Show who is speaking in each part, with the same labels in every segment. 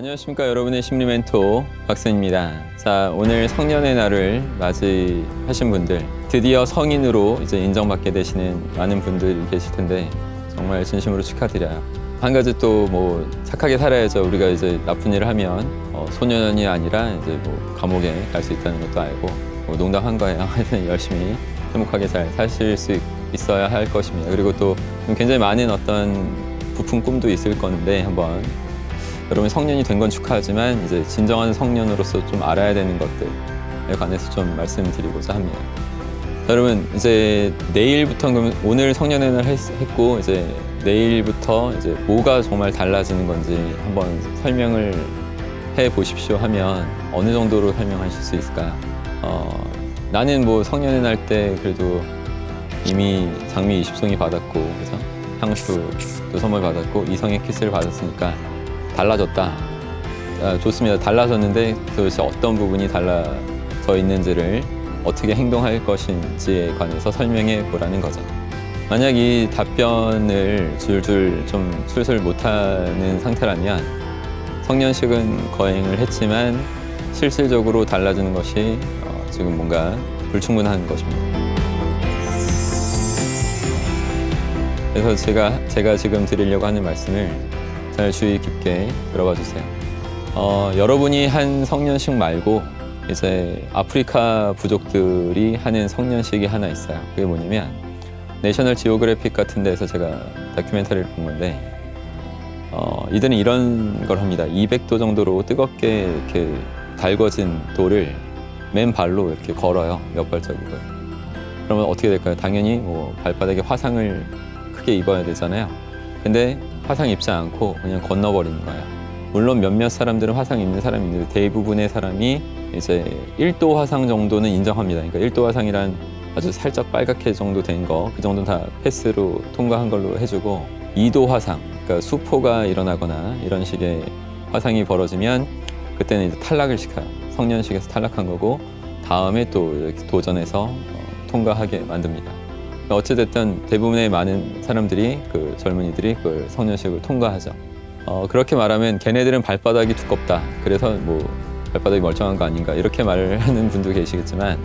Speaker 1: 안녕하십니까, 여러분의 심리 멘토 박선입니다. 자, 오늘 성년의 날을 맞이하신 분들, 드디어 성인으로 이제 인정받게 되시는 많은 분들이 계실 텐데 정말 진심으로 축하드려요. 한 가지 또 뭐 착하게 살아야죠. 우리가 이제 나쁜 일을 하면 소년이 아니라 이제 뭐 감옥에 갈 수 있다는 것도 알고, 뭐 농담한 거예요. 하여튼 열심히 행복하게 잘 사실 수 있어야 할 것입니다. 그리고 또 굉장히 많은 어떤 부푼 꿈도 있을 건데, 한번 여러분 성년이 된 건 축하하지만 이제 진정한 성년으로서 좀 알아야 되는 것들에 관해서 좀 말씀드리고자 합니다. 자, 여러분 이제 내일부터, 그럼 오늘 성년의 날 했고 이제 내일부터 이제 뭐가 정말 달라지는 건지 한번 설명을 해 보십시오 하면 어느 정도로 설명하실 수 있을까요? 나는 뭐 성년의 날 때 그래도 이미 장미 20송이 받았고, 그래서 향수도 선물 받았고 이성의 키스를 받았으니까 달라졌다. 좋습니다. 달라졌는데 도대체 어떤 부분이 달라져 있는지를, 어떻게 행동할 것인지에 관해서 설명해 보라는 거죠. 만약 이 답변을 줄줄 좀 술술 못하는 상태라면 성년식은 거행을 했지만 실질적으로 달라지는 것이 지금 뭔가 불충분한 것입니다. 그래서 제가 지금 드리려고 하는 말씀을 잘 주의 깊게 들어봐 주세요. 여러분이 한 성년식 말고 이제 아프리카 부족들이 하는 성년식이 하나 있어요. 그게 뭐냐면 내셔널 지오그래픽 같은 데서 제가 다큐멘터리를 본 건데, 이들은 이런 걸 합니다. 200도 정도로 뜨겁게 이렇게 달궈진 돌을 맨발로 이렇게 걸어요. 몇 발자국을. 그러면 어떻게 될까요? 당연히 뭐 발바닥에 화상을 크게 입어야 되잖아요. 근데 화상 입지 않고 그냥 건너버리는 거예요. 물론 몇몇 사람들은 화상 입는 사람이 있는데 대부분의 사람이 이제 1도 화상 정도는 인정합니다. 그러니까 1도 화상이란 아주 살짝 빨갛게 정도 된 거, 그 정도는 다 패스로 통과한 걸로 해주고, 2도 화상, 그러니까 수포가 일어나거나 이런 식의 화상이 벌어지면 그때는 이제 탈락을 시켜요. 성년식에서 탈락한 거고, 다음에 또 도전해서 통과하게 만듭니다. 어찌됐든 대부분의 많은 사람들이, 그 젊은이들이 그 성년식을 통과하죠. 그렇게 말하면 걔네들은 발바닥이 두껍다, 그래서 뭐 발바닥이 멀쩡한 거 아닌가, 이렇게 말을 하는 분도 계시겠지만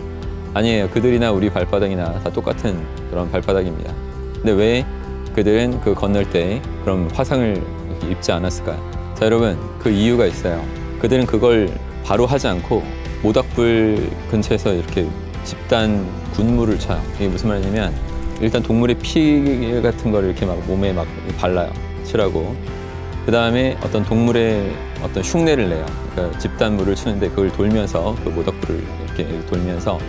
Speaker 1: 아니에요. 그들이나 우리 발바닥이나 다 똑같은 그런 발바닥입니다. 근데 왜 그들은 그 건널 때 그런 화상을 입지 않았을까요? 자, 여러분 그 이유가 있어요. 그들은 그걸 바로 하지 않고 모닥불 근처에서 이렇게 집단 군무를 쳐요. 이게 무슨 말이냐면, 일단 동물의 피 같은 거를 이렇게 막 몸에 막 발라요. 칠하고. 그 다음에 어떤 동물의 어떤 흉내를 내요. 그러니까 집단물을 추는데 그걸 돌면서, 그 모닥불을 이렇게 돌면서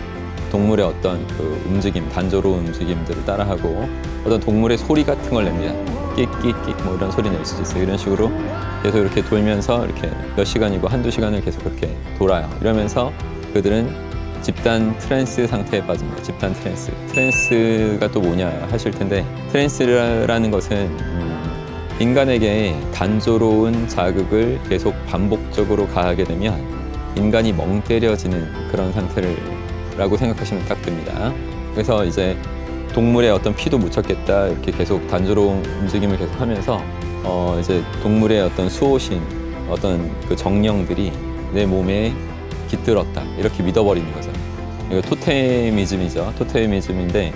Speaker 1: 동물의 어떤 그 움직임, 단조로운 움직임들을 따라하고, 어떤 동물의 소리 같은 걸 냅니다. 끽끽끽 뭐 이런 소리 낼 수도 있어요. 이런 식으로 계속 이렇게 돌면서 이렇게 몇 시간이고 한두 시간을 계속 그렇게 돌아요. 이러면서 그들은 집단 트랜스 상태에 빠집니다. 집단 트랜스. 트랜스가 또 뭐냐 하실 텐데, 트랜스라는 것은 인간에게 단조로운 자극을 계속 반복적으로 가하게 되면 인간이 멍 때려지는 그런 상태라고 생각하시면 딱 됩니다. 그래서 이제 동물의 어떤 피도 묻혔겠다, 이렇게 계속 단조로운 움직임을 계속 하면서 이제 동물의 어떤 수호신, 어떤 그 정령들이 내 몸에 깃들었다, 이렇게 믿어버리는 거죠. 이거 토테미즘이죠. 토테미즘인데,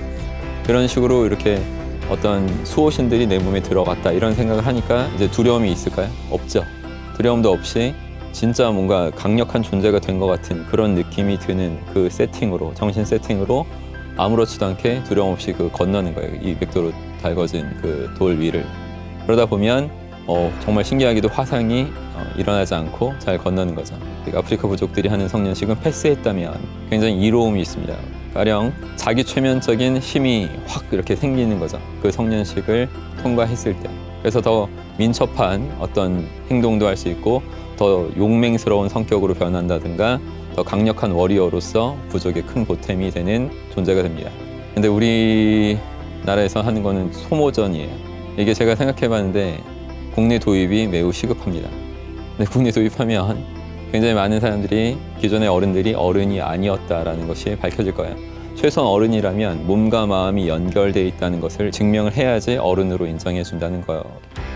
Speaker 1: 그런 식으로 이렇게 어떤 수호신들이 내 몸에 들어갔다, 이런 생각을 하니까 이제 두려움이 있을까요? 없죠. 두려움도 없이 진짜 뭔가 강력한 존재가 된 것 같은 그런 느낌이 드는 그 세팅으로, 정신 세팅으로 아무렇지도 않게 두려움 없이 그 건너는 거예요. 200도로 달궈진 그 돌 위를. 그러다 보면 정말 신기하게도 화상이 일어나지 않고 잘 건너는 거죠. 아프리카 부족들이 하는 성년식은 패스했다면 굉장히 이로움이 있습니다. 가령 자기 최면적인 힘이 확 이렇게 생기는 거죠. 그 성년식을 통과했을 때. 그래서 더 민첩한 어떤 행동도 할 수 있고, 더 용맹스러운 성격으로 변한다든가, 더 강력한 워리어로서 부족의 큰 보탬이 되는 존재가 됩니다. 근데 우리나라에서 하는 거는 소모전이에요. 이게 제가 생각해 봤는데 국내 도입이 매우 시급합니다. 근데 국내 도입하면 굉장히 많은 사람들이, 기존의 어른들이 어른이 아니었다라는 것이 밝혀질 거예요. 최소한 어른이라면 몸과 마음이 연결되어 있다는 것을 증명을 해야지 어른으로 인정해 준다는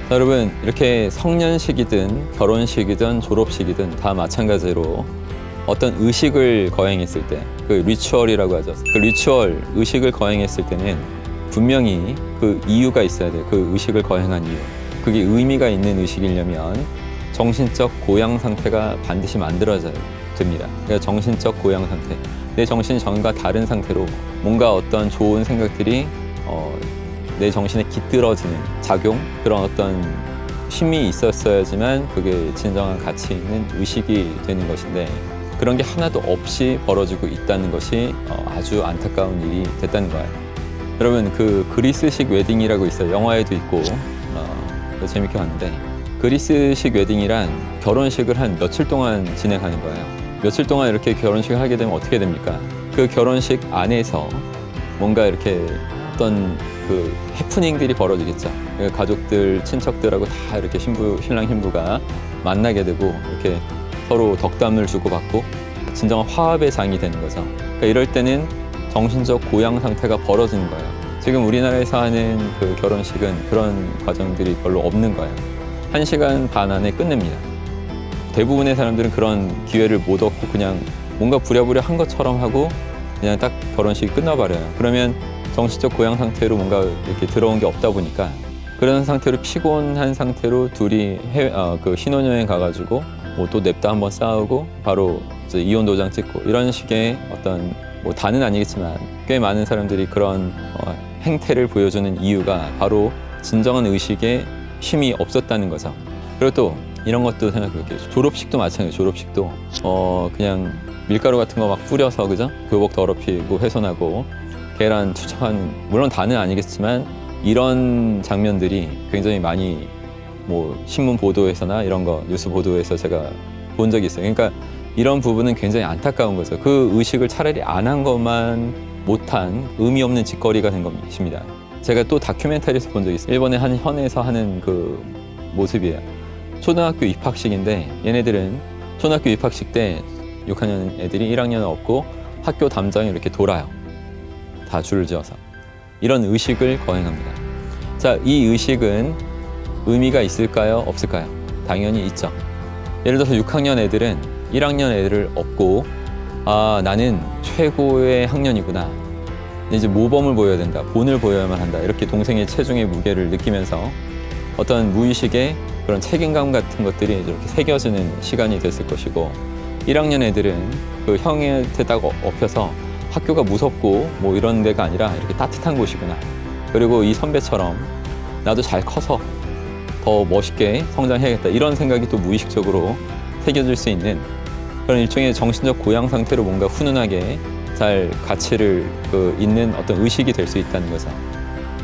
Speaker 1: 자, 여러분 이렇게 성년식이든 결혼식이든 졸업식이든 다 마찬가지로 어떤 의식을 거행했을 때 그 리추얼이라고 하죠. 그 리추얼 의식을 거행했을 때는 분명히 그 이유가 있어야 돼요. 그 의식을 거행한 이유. 그게 의미가 있는 의식이려면 정신적 고양 상태가 반드시 만들어져야 됩니다. 그러니까 정신적 고양 상태. 내 정신이 전과 다른 상태로 뭔가 어떤 좋은 생각들이 내 정신에 깃들어지는 작용, 그런 어떤 힘이 있었어야지만 그게 진정한 가치 있는 의식이 되는 것인데 그런 게 하나도 없이 벌어지고 있다는 것이 아주 안타까운 일이 됐다는 거예요. 여러분 그 그리스식 웨딩이라고 있어요. 영화에도 있고 재밌게 봤는데 그리스식 웨딩이란 결혼식을 한 며칠 동안 진행하는 거예요. 며칠 동안 이렇게 결혼식을 하게 되면 어떻게 됩니까? 그 결혼식 안에서 뭔가 이렇게 어떤 그 해프닝들이 벌어지겠죠. 가족들, 친척들하고 다 이렇게 신랑 신부가 만나게 되고 이렇게 서로 덕담을 주고받고 진정한 화합의 장이 되는 거죠. 그러니까 이럴 때는 정신적 고양 상태가 벌어지는 거예요. 지금 우리나라에서 하는 그 결혼식은 그런 과정들이 별로 없는 거예요. 1시간 반 안에 끝냅니다. 대부분의 사람들은 그런 기회를 못 얻고 그냥 뭔가 부랴부랴 한 것처럼 하고 그냥 딱 결혼식이 끝나버려요. 그러면 정신적 고양 상태로 뭔가 이렇게 들어온 게 없다 보니까 그런 상태로 피곤한 상태로 둘이 그 신혼여행 가가지고 뭐 또 냅다 한번 싸우고 바로 이제 이혼 도장 찍고 이런 식의 어떤 뭐 다는 아니겠지만 꽤 많은 사람들이 그런 행태를 보여주는 이유가 바로 진정한 의식에 힘이 없었다는 거죠. 그리고 또 이런 것도 생각해볼게요. 졸업식도 마찬가지예요. 졸업식도 그냥 밀가루 같은 거 막 뿌려서 그죠? 교복 더럽히고 훼손하고 계란 투척하는, 물론 다는 아니겠지만 이런 장면들이 굉장히 많이 뭐 신문 보도에서나 이런 거 뉴스 보도에서 제가 본 적이 있어요. 그러니까 이런 부분은 굉장히 안타까운 거죠. 그 의식을 차라리 안 한 것만 못한 의미 없는 짓거리가 된 것입니다. 제가 또 다큐멘터리에서 본 적이 있어요. 일본의 한 현에서 하는 그 모습이에요. 초등학교 입학식인데 얘네들은 초등학교 입학식 때 6학년 애들이 1학년은 없고 학교 담장에 이렇게 돌아요. 다 줄을 지어서. 이런 의식을 거행합니다. 자, 이 의식은 의미가 있을까요? 없을까요? 당연히 있죠. 예를 들어서 6학년 애들은 1학년 애들을 업고 아, 나는 최고의 학년이구나. 이제 모범을 보여야 된다. 본을 보여야만 한다. 이렇게 동생의 체중의 무게를 느끼면서 어떤 무의식의 그런 책임감 같은 것들이 이렇게 새겨지는 시간이 됐을 것이고 1학년 애들은 그 형한테 딱 업혀서 학교가 무섭고 뭐 이런 데가 아니라 이렇게 따뜻한 곳이구나. 그리고 이 선배처럼 나도 잘 커서 더 멋있게 성장해야겠다. 이런 생각이 또 무의식적으로 새겨질 수 있는 그런 일종의 정신적 고양 상태로 뭔가 훈훈하게 잘 가치를 있는 어떤 의식이 될 수 있다는 거죠.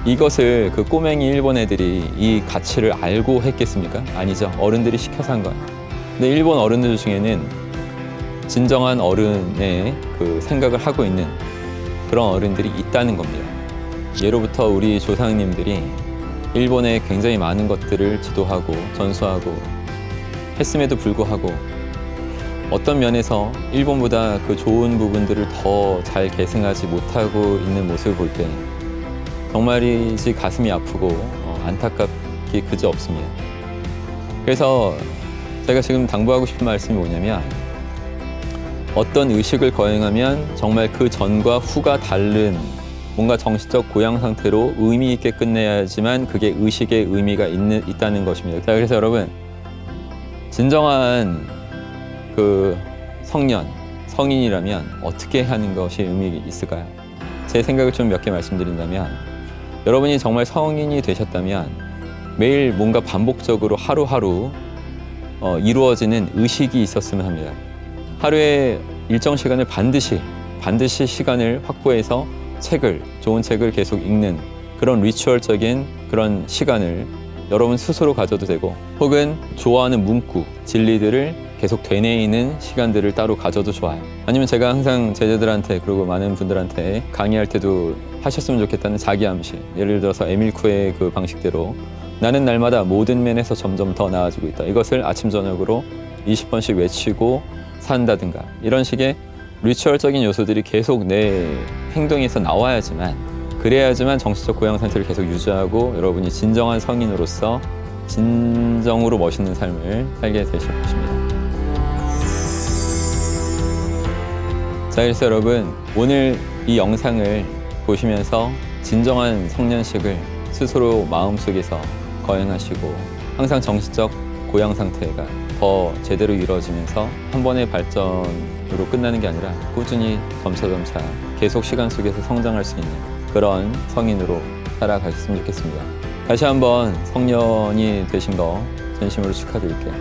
Speaker 1: 이것을 그 꼬맹이 일본 애들이 이 가치를 알고 했겠습니까? 아니죠. 어른들이 시켜서 한 거예요. 근데 일본 어른들 중에는 진정한 어른의 그 생각을 하고 있는 그런 어른들이 있다는 겁니다. 예로부터 우리 조상님들이 일본에 굉장히 많은 것들을 지도하고 전수하고 했음에도 불구하고 어떤 면에서 일본보다 그 좋은 부분들을 더 잘 계승하지 못하고 있는 모습을 볼 때 정말이지 가슴이 아프고 안타깝기 그저 없습니다. 그래서 제가 지금 당부하고 싶은 말씀이 뭐냐면 어떤 의식을 거행하면 정말 그 전과 후가 다른 뭔가 정신적 고양 상태로 의미 있게 끝내야지만 그게 의식의 의미가 있다는 것입니다. 자, 그래서 여러분 진정한 그 성인이라면 어떻게 하는 것이 의미 있을까요? 제 생각을 좀 몇 개 말씀드린다면 여러분이 정말 성인이 되셨다면 매일 뭔가 반복적으로 하루하루 이루어지는 의식이 있었으면 합니다. 하루에 일정 시간을 반드시 시간을 확보해서 좋은 책을 계속 읽는 그런 리추얼적인 그런 시간을 여러분 스스로 가져도 되고 혹은 좋아하는 문구, 진리들을 계속 되뇌이는 시간들을 따로 가져도 좋아요. 아니면 제가 항상 제자들한테 그리고 많은 분들한테 강의할 때도 하셨으면 좋겠다는 자기암시, 예를 들어서 에밀쿠의 그 방식대로 나는 날마다 모든 면에서 점점 더 나아지고 있다. 이것을 아침 저녁으로 20번씩 외치고 산다든가 이런 식의 리추얼적인 요소들이 계속 내 행동에서 나와야지만 그래야지만 정신적 고양 상태를 계속 유지하고 여러분이 진정한 성인으로서 진정으로 멋있는 삶을 살게 되실 것입니다. 자, 그래서 여러분, 오늘 이 영상을 보시면서 진정한 성년식을 스스로 마음속에서 거행하시고 항상 정신적 고양 상태가 더 제대로 이루어지면서 한 번의 발전으로 끝나는 게 아니라 꾸준히 점차점차 계속 시간 속에서 성장할 수 있는 그런 성인으로 살아가셨으면 좋겠습니다. 다시 한번 성년이 되신 거 진심으로 축하드릴게요.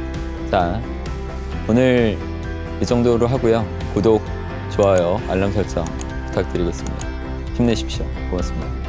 Speaker 1: 자, 오늘 이 정도로 하고요. 구독, 좋아요, 알람 설정 부탁드리겠습니다. 힘내십시오. 고맙습니다.